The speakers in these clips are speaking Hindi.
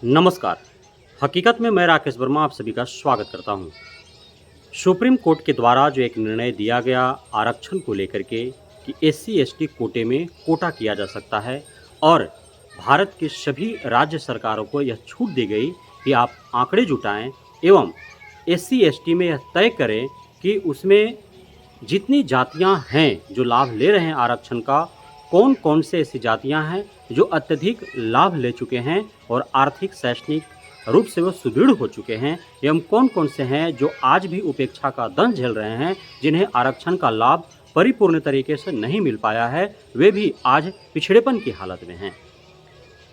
नमस्कार। हकीकत में मैं राकेश वर्मा आप सभी का स्वागत करता हूं। सुप्रीम कोर्ट के द्वारा जो एक निर्णय दिया गया आरक्षण को लेकर के कि एससी एसटी कोटे में कोटा किया जा सकता है और भारत के सभी राज्य सरकारों को यह छूट दी गई कि आप आंकड़े जुटाएं एवं एससी एसटी में यह तय करें कि उसमें जितनी जातियां हैं जो लाभ ले रहे हैं आरक्षण का, कौन कौन से ऐसी जातियां हैं जो अत्यधिक लाभ ले चुके हैं और आर्थिक शैक्षणिक रूप से वो सुदृढ़ हो चुके हैं एवं कौन कौन से हैं जो आज भी उपेक्षा का दंश झेल रहे हैं, जिन्हें आरक्षण का लाभ परिपूर्ण तरीके से नहीं मिल पाया है, वे भी आज पिछड़ेपन की हालत में हैं।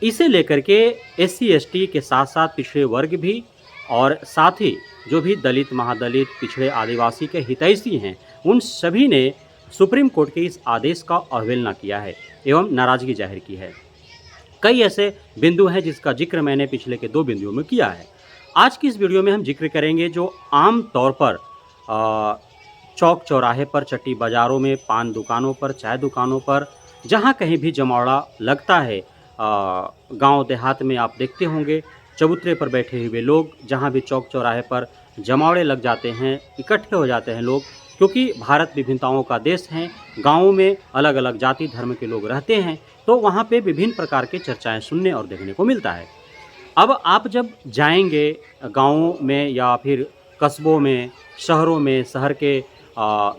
इसे लेकर के एससी एसटी के साथ साथ पिछड़े वर्ग भी और साथ ही जो भी दलित महादलित पिछड़े आदिवासी के हितैषी हैं, उन सभी ने सुप्रीम कोर्ट के इस आदेश का अवहेलना किया है एवं नाराज़गी जाहिर की है। कई ऐसे बिंदु हैं जिसका जिक्र मैंने पिछले के 2 बिंदुओं में किया है। आज की इस वीडियो में हम जिक्र करेंगे जो आम तौर पर चौक चौराहे पर, चट्टी बाज़ारों में, पान दुकानों पर, चाय दुकानों पर, जहाँ कहीं भी जमावड़ा लगता है, गांव देहात में आप देखते होंगे चबूतरे पर बैठे हुए लोग, जहाँ भी चौक चौराहे पर जमावड़े लग जाते हैं, इकट्ठे हो जाते हैं लोग, क्योंकि भारत विभिन्नताओं का देश है। गाँवों में अलग अलग जाति धर्म के लोग रहते हैं, तो वहाँ पे विभिन्न प्रकार के चर्चाएं सुनने और देखने को मिलता है। अब आप जब जाएंगे गाँवों में या फिर कस्बों में, शहरों में, शहर के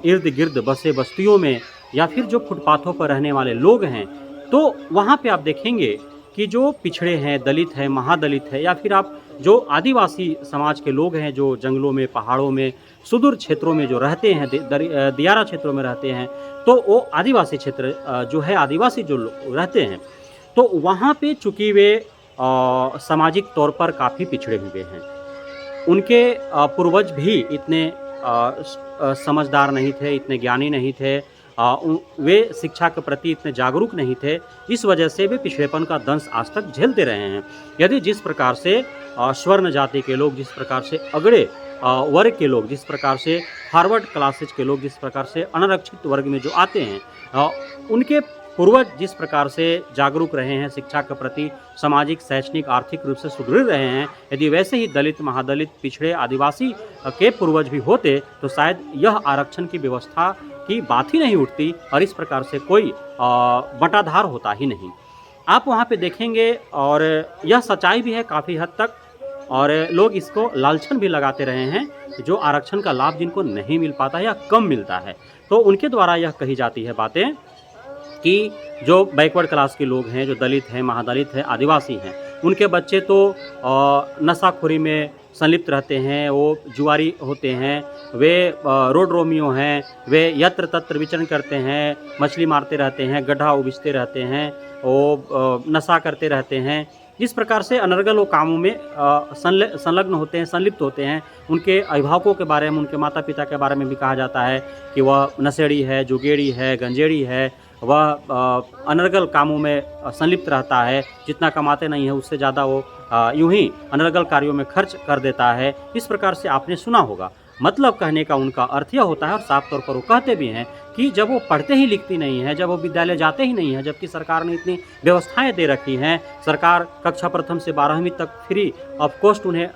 इर्द गिर्द बसे बस्तियों में या फिर जो फुटपाथों पर रहने वाले लोग हैं, तो वहाँ पे आप देखेंगे कि जो पिछड़े हैं, दलित है, महादलित है, या फिर आप जो आदिवासी समाज के लोग हैं जो जंगलों में, पहाड़ों में, सुदूर क्षेत्रों में जो रहते हैं, दियारा क्षेत्रों में रहते हैं, तो वो आदिवासी क्षेत्र जो है, आदिवासी जो लोग रहते हैं, तो वहाँ पे चूँकि वे सामाजिक तौर पर काफ़ी पिछड़े हुए हैं। उनके पूर्वज भी इतने समझदार नहीं थे, इतने ज्ञानी नहीं थे, वे शिक्षा के प्रति इतने जागरूक नहीं थे। इस वजह से वे पिछड़ेपन का दंश आज तक झेलते रहे हैं। यदि जिस प्रकार से स्वर्ण जाति के लोग, जिस प्रकार से अगड़े वर्ग के लोग, जिस प्रकार से फॉरवर्ड क्लासेज के लोग, जिस प्रकार से अनारक्षित वर्ग में जो आते हैं, उनके पूर्वज जिस प्रकार से जागरूक रहे हैं, शिक्षा के प्रति सामाजिक, शैक्षणिक, आर्थिक रूप से सुदृढ़ रहे हैं, यदि वैसे ही दलित, महादलित, पिछड़े, आदिवासी के पूर्वज भी होते तो शायद यह आरक्षण की व्यवस्था की बात ही नहीं उठती और इस प्रकार से कोई बंटाधार होता ही नहीं। आप वहाँ पे देखेंगे और यह सच्चाई भी है काफ़ी हद तक, और लोग इसको लालछन भी लगाते रहे हैं, जो आरक्षण का लाभ जिनको नहीं मिल पाता है या कम मिलता है, तो उनके द्वारा यह कही जाती है बातें कि जो बैकवर्ड क्लास के लोग हैं, जो दलित हैं, महादलित हैं, आदिवासी हैं, उनके बच्चे तो नशाखोरी में संलिप्त रहते हैं, वो जुआरी होते हैं, वे रोड रोमियो हैं, वे यत्र तत्र विचरण करते हैं, मछली मारते रहते हैं, गड्ढा उबिचते रहते हैं, वो नशा करते रहते हैं। इस प्रकार से अनर्गल वो कामों में संलग्न होते हैं, संलिप्त होते हैं। उनके अभिभावकों के बारे में, उनके माता पिता के बारे में भी कहा जाता है कि वह नशेड़ी है, जुगेड़ी है, गंजेड़ी है, वह अनर्गल कामों में संलिप्त रहता है, जितना कमाते नहीं है उससे ज़्यादा वो यूं ही अनर्गल कार्यों में खर्च कर देता है। इस प्रकार से आपने सुना होगा। मतलब कहने का उनका अर्थ यह होता है, और साफ तौर पर वो कहते भी हैं कि जब वो पढ़ते ही लिखती नहीं है, जब वो विद्यालय जाते ही नहीं है, जबकि सरकार ने इतनी व्यवस्थाएं दे रखी हैं, सरकार कक्षा प्रथम से 12वीं तक फ्री ऑफ कॉस्ट उन्हें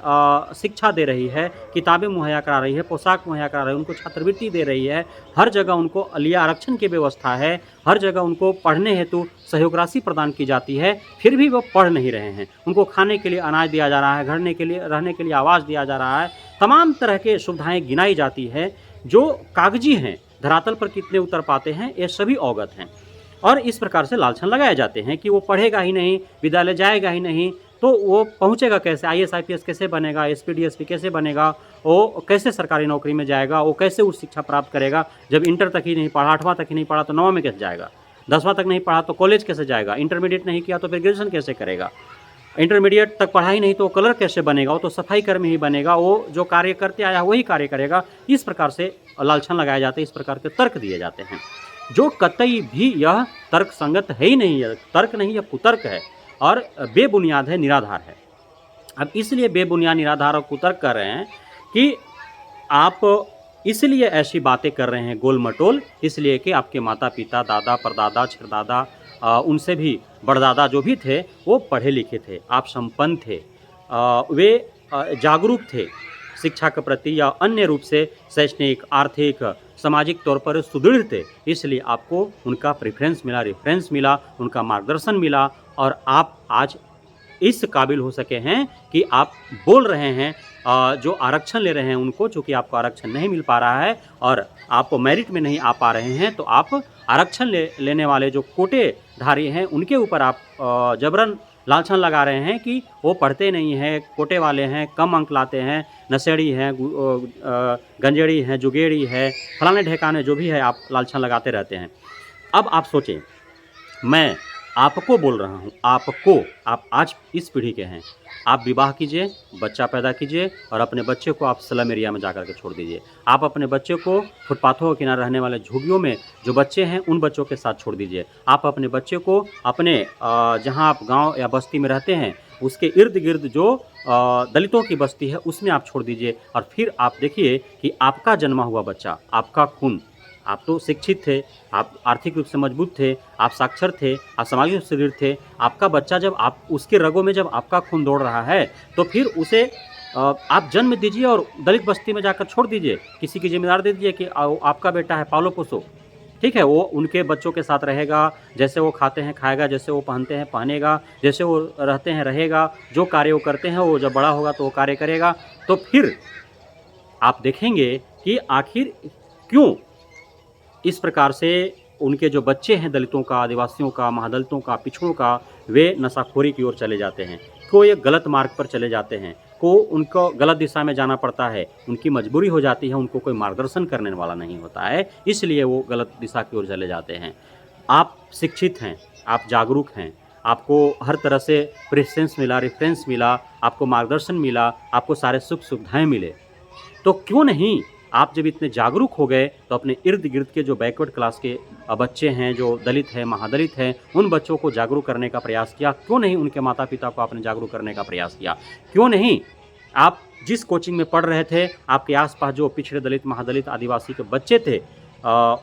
शिक्षा दे रही है, किताबें मुहैया करा रही है, पोशाक मुहैया करा रही है, उनको छात्रवृत्ति दे रही है, हर जगह उनको लिए आरक्षण की व्यवस्था है, हर जगह उनको पढ़ने हेतु सहयोग राशि प्रदान की जाती है, फिर भी वो पढ़ नहीं रहे हैं। उनको खाने के लिए अनाज दिया जा रहा है, घरने के लिए, रहने के लिए आवास दिया जा रहा है, तमाम तरह के सुविधाएं गिनाई जाती है, जो कागजी हैं, धरातल पर कितने उतर पाते हैं ये सभी अवगत हैं। और इस प्रकार से लालछन लगाए जाते हैं कि वो पढ़ेगा ही नहीं, विद्यालय जाएगा ही नहीं, तो वो पहुंचेगा कैसे, आईएएस आईपीएस कैसे बनेगा, एसपी डीएसपी कैसे बनेगा, वो कैसे सरकारी नौकरी में जाएगा, वो कैसे उच्च शिक्षा प्राप्त करेगा। जब इंटर तक ही नहीं पढ़ा, 8वां तक ही नहीं पढ़ा तो 9वां में कैसे जाएगा, 10वां तक नहीं पढ़ा तो कॉलेज कैसे जाएगा, इंटरमीडिएट नहीं किया तो फिर ग्रेजुएशन कैसे करेगा, इंटरमीडिएट तक पढ़ाई नहीं तो कलर कैसे बनेगा, वो तो सफाई कर्मी ही बनेगा, वो जो कार्य करते आया वही कार्य करेगा। इस प्रकार से लालछन लगाए जाते हैं, इस प्रकार के तर्क दिए जाते हैं, जो कतई भी यह तर्क संगत है ही नहीं है, तर्क नहीं, यह कुतर्क है और बेबुनियाद है, निराधार है। अब इसलिए बेबुनियाद, निराधार और कुतर्क कर रहे हैं कि आप इसलिए ऐसी बातें कर रहे हैं गोल मटोल, इसलिए कि आपके माता पिता, दादा, परदादा, छरदादा, उनसे भी बड़दादा जो भी थे वो पढ़े लिखे थे, आप संपन्न थे, वे जागरूक थे शिक्षा के प्रति या अन्य रूप से शैक्षणिक, आर्थिक, सामाजिक तौर पर सुदृढ़ थे, इसलिए आपको उनका प्रेफ़रेंस मिला, रेफ़रेंस मिला, उनका मार्गदर्शन मिला और आप आज इस काबिल हो सके हैं कि आप बोल रहे हैं जो आरक्षण ले रहे हैं उनको, चूँकि आपको आरक्षण नहीं मिल पा रहा है और आप मेरिट में नहीं आ पा रहे हैं, तो आप आरक्षण लेने वाले जो कोटेधारी हैं, उनके ऊपर आप जबरन लांछन लगा रहे हैं कि वो पढ़ते नहीं हैं, कोटे वाले हैं, कम अंक लाते हैं, नशेड़ी हैं, गंजेड़ी हैं, जुगेड़ी है, फलाने-ढेकाने जो भी है, आप लांछन लगाते रहते हैं। अब आप सोचें, मैं आपको बोल रहा हूँ, आपको, आप आज इस पीढ़ी के हैं, आप विवाह कीजिए, बच्चा पैदा कीजिए और अपने बच्चे को आप स्लम एरिया में जाकर के छोड़ दीजिए। आप अपने बच्चे को फुटपाथों के किनारे रहने वाले झुग्गियों में जो बच्चे हैं, उन बच्चों के साथ छोड़ दीजिए। आप अपने बच्चे को अपने जहाँ आप गाँव या बस्ती में रहते हैं, उसके इर्द-गिर्द जो दलितों की बस्ती है, उसमें आप छोड़ दीजिए और फिर आप देखिए कि आपका जन्मा हुआ बच्चा, आपका खून, आप तो शिक्षित थे, आप आर्थिक रूप से मजबूत थे, आप साक्षर थे, आप सामाजिक रूप से दृढ़ थे। आपका बच्चा जब आप उसके रगों में जब आपका खून दौड़ रहा है, तो फिर उसे आप जन्म दीजिए और दलित बस्ती में जाकर छोड़ दीजिए। किसी की ज़िम्मेदारी दे दीजिए कि आपका बेटा है, पालो-पोसो। ठीक है, वो उनके बच्चों के साथ रहेगा, जैसे वो खाते हैं खाएगा, जैसे वो पहनते हैं पहनेगा, जैसे वो रहते हैं रहेगा, जो कार्य वो करते हैं वो जब बड़ा होगा तो वो कार्य करेगा। तो फिर आप देखेंगे कि आखिर क्यों इस प्रकार से उनके जो बच्चे हैं दलितों का, आदिवासियों का, महादलितों का, पिछड़ों का, वे नशाखोरी की ओर चले जाते हैं, को एक गलत मार्ग पर चले जाते हैं, को उनको गलत दिशा में जाना पड़ता है, उनकी मजबूरी हो जाती है, उनको कोई मार्गदर्शन करने वाला नहीं होता है, इसलिए वो गलत दिशा की ओर चले जाते हैं। आप शिक्षित हैं, आप जागरूक हैं, आपको हर तरह से प्रेफ़रेंस मिला, रेफ़रेंस मिला, आपको मार्गदर्शन मिला, आपको सारे सुख-सुविधाएँ मिले। तो क्यों नहीं आप जब इतने जागरूक हो गए तो अपने इर्द-गिर्द के जो बैकवर्ड क्लास के बच्चे हैं, जो दलित हैं, महादलित हैं, उन बच्चों को जागरूक करने का प्रयास किया? क्यों नहीं उनके माता-पिता को आपने जागरूक करने का प्रयास किया? क्यों नहीं आप जिस कोचिंग में पढ़ रहे थे, आपके आस-पास जो पिछड़े दलित, महादलित, आदिवासी के बच्चे थे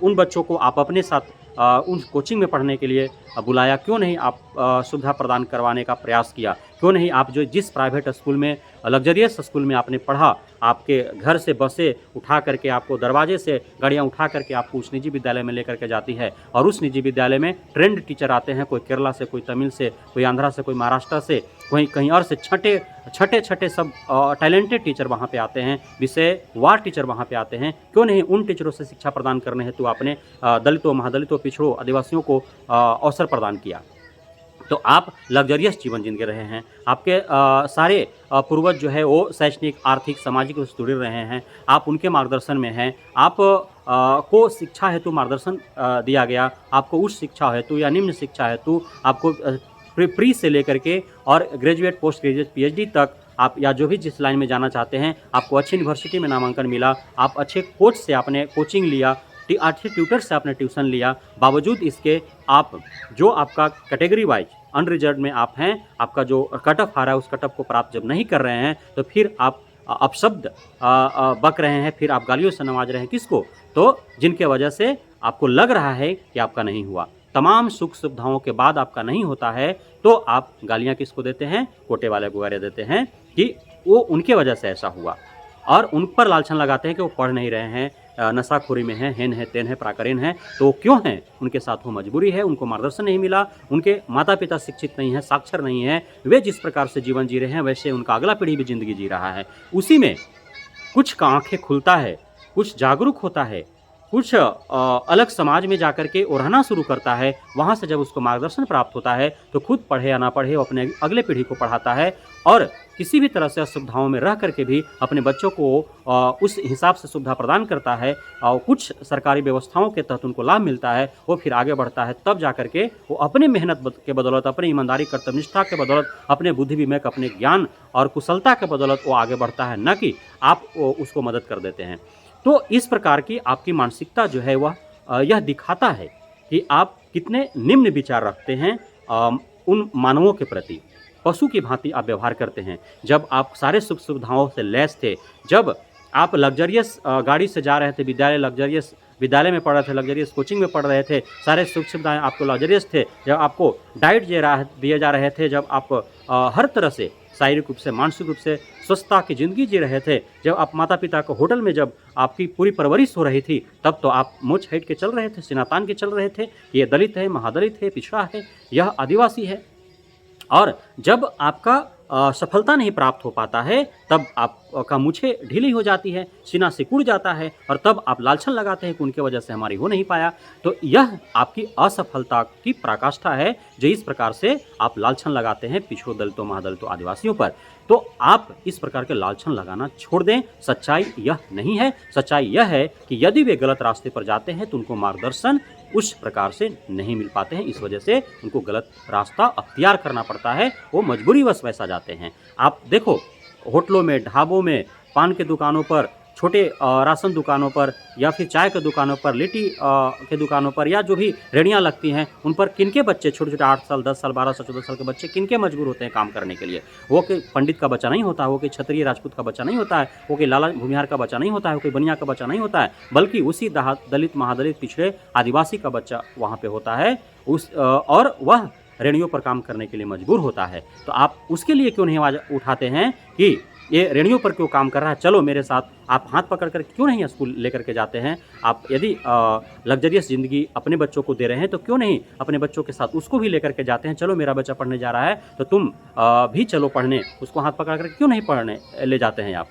उन बच्चों को आप अपने साथ उन कोचिंग में पढ़ने के लिए बुलाया? क्यों नहीं आप सुविधा प्रदान करवाने का प्रयास किया? क्यों नहीं आप जो जिस प्राइवेट स्कूल में, लग्ज़रियस स्कूल में आपने पढ़ा, आपके घर से बसें उठा करके आपको दरवाजे से गाड़ियाँ उठा करके आपको उस निजी विद्यालय में लेकर के जाती है और उस निजी विद्यालय में ट्रेंड टीचर आते हैं, कोई केरला से, कोई तमिल से, कोई आंध्रा से, कोई महाराष्ट्र से, कोई कहीं और से, छठे सब टैलेंटेड टीचर वहाँ पे आते हैं, विषयवार टीचर वहाँ पे आते हैं। क्यों नहीं उन टीचरों से शिक्षा प्रदान करने हेतु आपने दलितों, महादलितों, पिछड़ों, आदिवासियों को अवसर प्रदान किया? तो आप लग्ज़रियस जीवन जी रहे हैं। आपके सारे पूर्वज जो है वो शैक्षणिक, आर्थिक, सामाजिक रूप से जुड़े रहे हैं। आप उनके मार्गदर्शन में हैं। आप को शिक्षा हेतु मार्गदर्शन दिया गया। आपको उच्च शिक्षा हेतु या निम्न शिक्षा हेतु आपको प्री से लेकर के और ग्रेजुएट, पोस्ट ग्रेजुएट, पीएचडी तक आप या जो भी जिस लाइन में जाना चाहते हैं, आपको अच्छी यूनिवर्सिटी में नामांकन मिला। आप अच्छे कोच से आपने कोचिंग लिया, अच्छे ट्यूटर से आपने ट्यूशन लिया। बावजूद इसके आप जो आपका कैटेगरी वाइज अनरिजर्व्ड में आप हैं, आपका जो कट ऑफ आ रहा है उस कट ऑफ को प्राप्त जब नहीं कर रहे हैं, तो फिर आप अपशब्द बक रहे हैं, फिर आप गालियों से नवाज रहे हैं किसको? तो जिनके वजह से आपको लग रहा है कि आपका नहीं हुआ। तमाम सुख सुविधाओं के बाद आपका नहीं होता है, तो आप गालियाँ किसको देते हैं? कोटे वाले को गालियाँ देते हैं कि वो उनके वजह से ऐसा हुआ और उन पर लालछन लगाते हैं कि वो पढ़ नहीं रहे हैं, नशाखोरी में हैं, हेन है, तेन है, प्राकरीन है। तो वो क्यों हैं? उनके साथ वो मजबूरी है, उनको मार्गदर्शन नहीं मिला, उनके माता-पिता शिक्षित नहीं हैं, साक्षर नहीं हैं। वे जिस प्रकार से जीवन जी रहे हैं, वैसे उनका अगला पीढ़ी भी ज़िंदगी जी रहा है। उसी में कुछ का आँखें खुलता है, कुछ जागरूक होता है, कुछ अलग समाज में जाकर के वो रहना शुरू करता है। वहाँ से जब उसको मार्गदर्शन प्राप्त होता है, तो खुद पढ़े या ना पढ़े, वो अपने अगले पीढ़ी को पढ़ाता है और किसी भी तरह से असुविधाओं में रह करके भी अपने बच्चों को उस हिसाब से सुविधा प्रदान करता है और कुछ सरकारी व्यवस्थाओं के तहत उनको लाभ मिलता है, वो फिर आगे बढ़ता है। तब जा कर के वो अपने मेहनत के बदौलत, अपनी ईमानदारी, कर्तव्यनिष्ठा के बदौलत, अपने बुद्धि विवेक, अपने ज्ञान और कुशलता के बदौलत वो आगे बढ़ता है, न कि आप उसको मदद कर देते हैं। तो इस प्रकार की आपकी मानसिकता जो है वह यह दिखाता है कि आप कितने निम्न विचार रखते हैं उन मानवों के प्रति। पशु की भांति आप व्यवहार करते हैं। जब आप सारे सुख सुविधाओं से लैस थे, जब आप लग्जरियस गाड़ी से जा रहे थे विद्यालय, लग्जरियस विद्यालय में पढ़ रहे थे, लग्जरियस कोचिंग में पढ़ रहे थे, सारे सुख सुविधाएँ आपको लग्जरियस थे, जब आपको डाइट दिए जा रहे थे, जब आप हर तरह से शारीरिक रूप से, मानसिक रूप से स्वस्थता की ज़िंदगी जी रहे थे, जब आप माता-पिता को होटल में जब आपकी पूरी परवरिश हो रही थी, तब तो आप मूंछ हेट के चल रहे थे, सीना तान के चल रहे थे, ये दलित है, महादलित है, पिछड़ा है, यह आदिवासी है। और जब आपका सफलता नहीं प्राप्त हो पाता है, तब आपका मूँछें ढीली हो जाती है, सीना सिकुड़ जाता है और तब आप लालछन लगाते हैं कि उनकी वजह से हमारी हो नहीं पाया। तो यह आपकी असफलता की पराकाष्ठा है, जो इस प्रकार से आप लालछन लगाते हैं पिछड़ों, दलितों, महादलितों, आदिवासियों पर। तो आप इस प्रकार के लालछन लगाना छोड़ दें। सच्चाई यह नहीं है। सच्चाई यह है कि यदि वे गलत रास्ते पर जाते हैं तो उनको मार्गदर्शन उस प्रकार से नहीं मिल पाते हैं, इस वजह से उनको गलत रास्ता अख्तियार करना पड़ता है, वो मजबूरीवश वैसा जाते हैं। आप देखो, होटलों में, ढाबों में, पान के दुकानों पर, छोटे राशन दुकानों पर या फिर चाय के दुकानों पर, लिट्टी के दुकानों पर या जो भी रेहड़ियाँ लगती हैं, उन पर किनके बच्चे, छोटे-छोटे 8 साल, 10 साल, 12 साल, 14 साल के बच्चे किनके मजबूर होते हैं काम करने के लिए? वो कोई पंडित का बच्चा नहीं होता है, वो कोई क्षत्रिय राजपूत का बच्चा नहीं होता है, वो कोई लाला भूमिहार का बच्चा नहीं होता है, वो कोई बनिया का बच्चा नहीं होता है, बल्कि उसी दलित, महादलित, पिछड़े, आदिवासी का बच्चा वहाँ पे होता है, और वह रेहड़ियों पर काम करने के लिए मजबूर होता है। तो आप उसके लिए क्यों नहीं आवाज़ उठाते हैं कि ये रेहड़ियों पर क्यों काम कर रहा है, चलो मेरे साथ, आप हाथ पकड़ कर क्यों नहीं स्कूल लेकर के जाते हैं? आप यदि लग्जरियस ज़िंदगी अपने बच्चों को दे रहे हैं, तो क्यों नहीं अपने बच्चों के साथ उसको भी लेकर के जाते हैं? चलो मेरा बच्चा पढ़ने जा रहा है, तो तुम भी चलो पढ़ने, उसको हाथ पकड़ कर क्यों नहीं पढ़ने ले जाते हैं आप?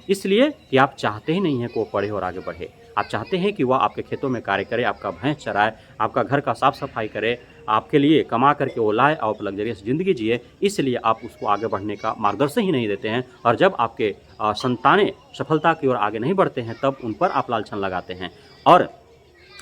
इसलिए कि आप चाहते ही नहीं हैं कि वो पढ़े और आगे बढ़े। आप चाहते हैं कि वह आपके खेतों में कार्य करे, आपका भैंस चराए, आपका घर का साफ-सफाई करे, आपके लिए कमा करके वो लाए और लग्जरियस ज़िंदगी जिए, इसलिए आप उसको आगे बढ़ने का मार्गदर्शन ही नहीं देते हैं। और जब आपके संतानें सफलता की ओर आगे नहीं बढ़ते हैं, तब उन पर आप लालछन लगाते हैं। और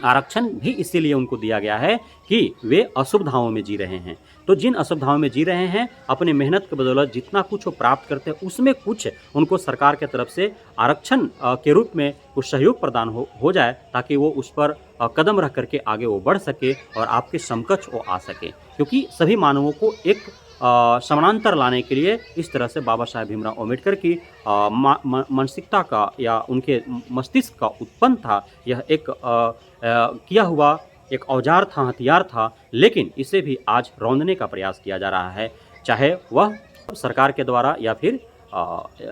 आरक्षण भी इसीलिए उनको दिया गया है कि वे असुविधाओं में जी रहे हैं। तो जिन असुविधाओं में जी रहे हैं, अपने मेहनत के बदौलत जितना कुछ वो प्राप्त करते हैं, उसमें कुछ उनको सरकार की तरफ से आरक्षण के रूप में कुछ सहयोग प्रदान हो जाए, ताकि वो उस पर कदम रख करके आगे वो बढ़ सके और आपके समकक्ष वो आ सके। क्योंकि सभी मानवों को एक समानांतर लाने के लिए इस तरह से बाबा साहेब भीमराव अम्बेडकर की मानसिकता का या उनके मस्तिष्क का उत्पन्न था। यह एक किया हुआ एक औजार था, हथियार था, लेकिन इसे भी आज रौंदने का प्रयास किया जा रहा है, चाहे वह सरकार के द्वारा या फिर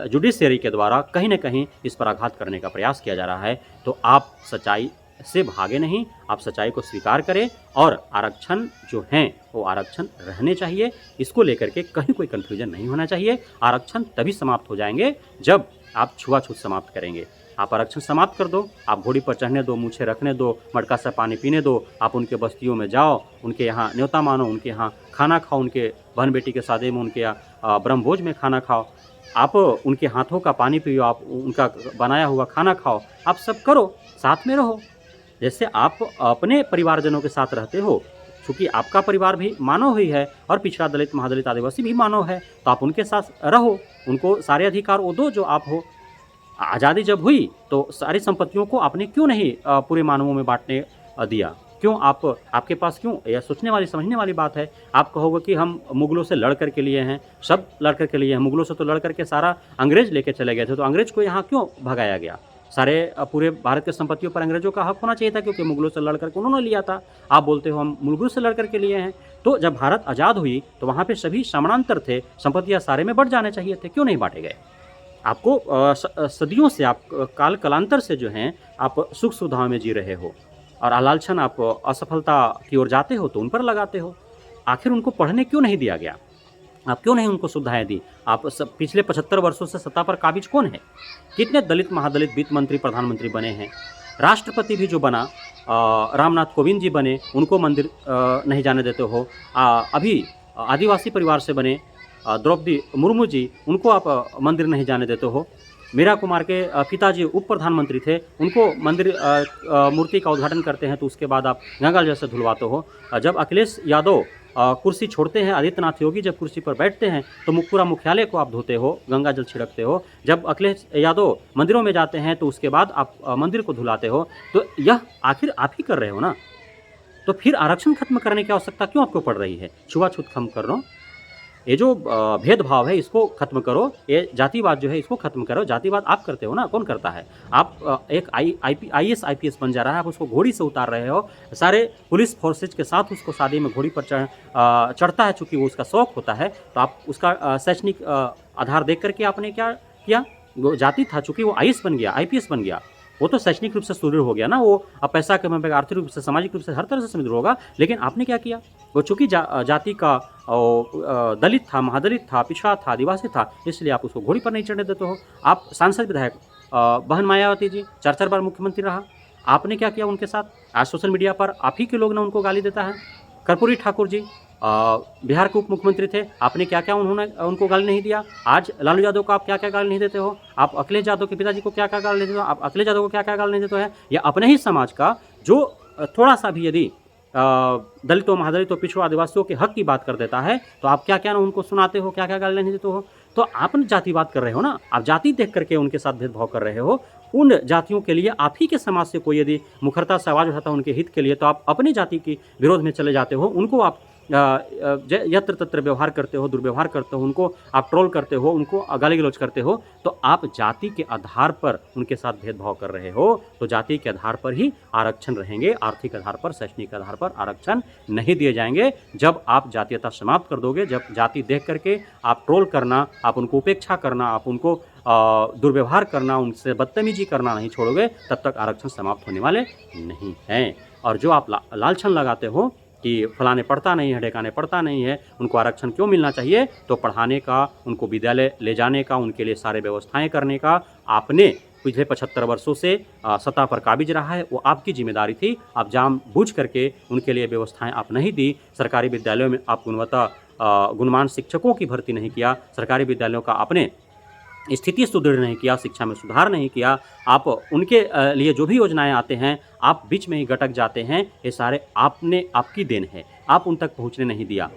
जुडिशरी के द्वारा कहीं न कहीं इस पर आघात करने का प्रयास किया जा रहा है। तो आप सच्चाई से भागे नहीं, आप सच्चाई को स्वीकार करें और आरक्षण जो हैं वो आरक्षण रहने चाहिए। इसको लेकर के कहीं कोई कन्फ्यूजन नहीं होना चाहिए। आरक्षण तभी समाप्त हो जाएंगे जब आप छुआछूत समाप्त करेंगे। आप आरक्षण समाप्त कर दो, आप घोड़ी पर चढ़ने दो, मूछें रखने दो, मटका से पानी पीने दो, आप उनके बस्तियों में जाओ, उनके यहाँ न्योता मानो, उनके यहाँ खाना खाओ, उनके बहन बेटी के शादी में उनके यहाँ ब्रह्मभोज में खाना खाओ, आप उनके हाथों का पानी पियो, आप उनका बनाया हुआ खाना खाओ, आप सब करो, साथ में रहो। जैसे आप अपने परिवारजनों के साथ रहते हो, चूँकि आपका परिवार भी मानव ही है और पिछड़ा, दलित, महादलित, आदिवासी भी मानव है, तो आप उनके साथ रहो, उनको सारे अधिकार वो दो जो आप हो। आज़ादी जब हुई तो सारी संपत्तियों को आपने क्यों नहीं पूरे मानवों में बाँटने दिया? क्यों आपके पास क्यों? यह सोचने वाली, समझने वाली बात है। आप कहोगे कि हम मुग़लों से लड़ कर के लिए हैं, सब लड़ कर के लिए हैं। मुग़लों से तो लड़ कर के सारा अंग्रेज़ लेके चले गए थे, तो अंग्रेज़ को यहाँ क्यों भगाया गया? सारे पूरे भारत की संपत्तियों पर अंग्रेज़ों का हक होना चाहिए था, क्योंकि मुग़लों से लड़ कर के उन्होंने लिया था। आप बोलते हो हम मुग़लों से लड़ कर के लिए हैं। तो जब भारत आज़ाद हुई तो वहाँ पे सभी समानांतर थे, संपत्तियाँ सारे में बँट जाने चाहिए थे, क्यों नहीं बाँटे गए? आपको सदियों से आप कालांतर से जो हैं आप सुख सुविधाओं में जी रहे हो और लालछन आप असफलता की ओर जाते हो तो उन पर लगाते हो। आखिर उनको पढ़ने क्यों नहीं दिया गया? आप क्यों नहीं उनको सुविधाएँ दी? आप पिछले 75 वर्षों से सत्ता पर काबिज कौन है? कितने दलित, महादलित वित्त मंत्री, प्रधानमंत्री बने हैं? राष्ट्रपति भी जो बना, रामनाथ कोविंद जी बने, उनको मंदिर नहीं जाने देते हो। अभी आदिवासी परिवार से बने द्रौपदी मुर्मू जी, उनको आप मंदिर नहीं जाने देते हो। मीरा कुमार के पिताजी उप प्रधानमंत्री थे, उनको मंदिर मूर्ति का उद्घाटन करते हैं तो उसके बाद आप गंगा जल से धुलवाते हो। जब अखिलेश यादव कुर्सी छोड़ते हैं, आदित्यनाथ योगी जब कुर्सी पर बैठते हैं तो पूरा मुख्यालय को आप धोते हो, गंगा जल छिड़कते हो। जब अखिलेश यादव मंदिरों में जाते हैं तो उसके बाद आप मंदिर को धुलाते हो। तो यह आखिर आप ही कर रहे हो ना? तो फिर आरक्षण खत्म करने की आवश्यकता क्यों आपको पड़ रही है? छुआछूत खत्म कर लो, ये जो भेदभाव है इसको खत्म करो, ये जातिवाद जो है इसको खत्म करो। जातिवाद आप करते हो ना, कौन करता है? आप एक आईएएस आईपीएस बन जा रहा है, आप उसको घोड़ी से उतार रहे हो। सारे पुलिस फोर्सेज के साथ उसको शादी में घोड़ी पर चढ़ता है, चूंकि वो उसका शौक होता है। तो आप उसका शैक्षणिक आधार देख करके आपने क्या किया? वो जाति था, चूंकि वो आईएएस बन गया, आईपीएस बन गया, वो तो शैक्षणिक रूप से सुदृढ़ हो गया ना। वो अब पैसा कमाएगा, आर्थिक रूप से, सामाजिक रूप से, हर तरह से सुदृढ़ होगा। लेकिन आपने क्या किया? वो चूंकि जाति का दलित था, महादलित था, पिछड़ा था, आदिवासी था, इसलिए आप उसको घोड़ी पर नहीं चढ़ने देते हो। आप सांसद विधायक बहन मायावती जी 4 बार मुख्यमंत्री रहा, आपने क्या किया उनके साथ? आज सोशल मीडिया पर आप ही के लोग ना उनको गाली देता है। कर्पूरी ठाकुर जी बिहार के उप मुख्यमंत्री थे, आपने क्या क्या उन्होंने उनको गाली नहीं दिया? आज लालू यादव को आप क्या क्या गाली नहीं देते हो? आप अखिलेश यादव के पिताजी को क्या क्या गाली नहीं देते हो? आप अखिलेश यादव को क्या क्या गाली नहीं देते हो? या अपने ही समाज का जो थोड़ा सा भी यदि दलितों, महादलितों, पिछड़ों, आदिवासियों के हक की बात कर देता है, तो आप क्या क्या ना उनको सुनाते हो, क्या क्या गाली नहीं देते हो? तो आप जातिवाद कर रहे हो ना, आप जाति देख करके उनके साथ भेदभाव कर रहे हो। उन जातियों के लिए आप ही के समाज से कोई यदि मुखरता से आवाज़ उठाता है उनके हित के लिए, तो आप अपनी जाति के विरोध में चले जाते हो। उनको आप यत्र तत्र व्यवहार करते हो, दुर्व्यवहार करते हो, उनको आप ट्रोल करते हो, उनको गाली गलौज करते हो। तो आप जाति के आधार पर उनके साथ भेदभाव कर रहे हो। तो जाति के आधार पर ही आरक्षण रहेंगे, आर्थिक आधार पर, शैक्षणिक आधार पर आरक्षण नहीं दिए जाएंगे। जब आप जातीयता समाप्त कर दोगे, जब जाति देख करके आप ट्रोल करना, आप उनको उपेक्षा करना, आप उनको दुर्व्यवहार करना, उनसे बदतमीजी करना नहीं छोड़ोगे, तब तक आरक्षण समाप्त होने वाले नहीं हैं। और जो आप लालछन लगाते हो कि फलाने पढ़ता नहीं है, ढेकाने पढ़ता नहीं है, उनको आरक्षण क्यों मिलना चाहिए? तो पढ़ाने का, उनको विद्यालय ले जाने का, उनके लिए सारे व्यवस्थाएं करने का आपने पिछले 75 वर्षों से सत्ता पर काबिज रहा है, वो आपकी जिम्मेदारी थी। आप जानबूझ करके उनके लिए व्यवस्थाएं आप नहीं दी। सरकारी विद्यालयों में आप गुणवान शिक्षकों की भर्ती नहीं किया। सरकारी विद्यालयों का आपने स्थिति सुदृढ़ नहीं किया, शिक्षा में सुधार नहीं किया। आप उनके लिए जो भी योजनाएं आते हैं, आप बीच में ही गटक जाते हैं। ये सारे आपकी देन है, आप उन तक पहुंचने नहीं दिया,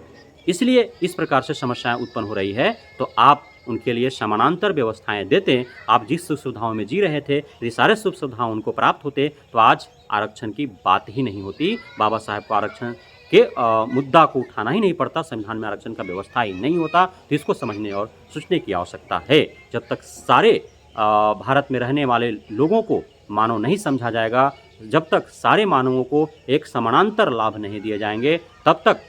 इसलिए इस प्रकार से समस्याएं उत्पन्न हो रही है। तो आप उनके लिए समानांतर व्यवस्थाएं देते, आप जिस सुख सुविधाओं में जी रहे थे, ये सारे सुख सुविधाओं उनको प्राप्त होते, तो आज आरक्षण की बात ही नहीं होती। बाबा साहेब को आरक्षण के मुद्दा को उठाना ही नहीं पड़ता, संविधान में आरक्षण का व्यवस्था ही नहीं होता। तो इसको समझने और सोचने की आवश्यकता है। जब तक सारे भारत में रहने वाले लोगों को मानव नहीं समझा जाएगा, जब तक सारे मानवों को एक समानांतर लाभ नहीं दिए जाएंगे, तब तक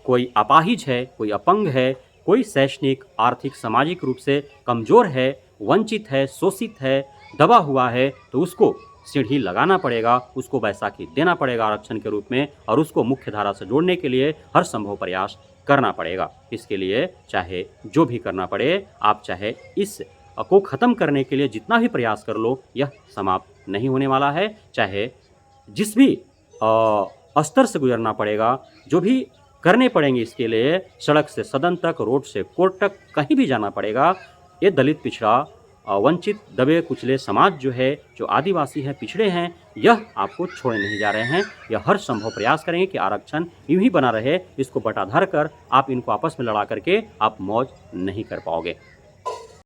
कोई अपाहिज है, कोई अपंग है, कोई शैक्षणिक, आर्थिक, सामाजिक रूप से कमज़ोर है, वंचित है, शोषित है, दबा हुआ है, तो उसको सीढ़ी लगाना पड़ेगा, उसको बैसाखी देना पड़ेगा आरक्षण के रूप में, और उसको मुख्य धारा से जोड़ने के लिए हर संभव प्रयास करना पड़ेगा। इसके लिए चाहे जो भी करना पड़े, आप चाहे इस को ख़त्म करने के लिए जितना भी प्रयास कर लो, यह समाप्त नहीं होने वाला है। चाहे जिस भी स्तर से गुजरना पड़ेगा, जो भी करने पड़ेंगे इसके लिए, सड़क से सदन तक, रोड से कोर्ट तक, कहीं भी जाना पड़ेगा। ये दलित, पिछड़ा, वंचित, दबे कुचले समाज जो है, जो आदिवासी हैं, पिछड़े हैं, यह आपको छोड़े नहीं जा रहे हैं। यह हर संभव प्रयास करेंगे कि आरक्षण यूं ही बना रहे। इसको बटाधर कर आप इनको आपस में लड़ा करके आप मौज नहीं कर पाओगे।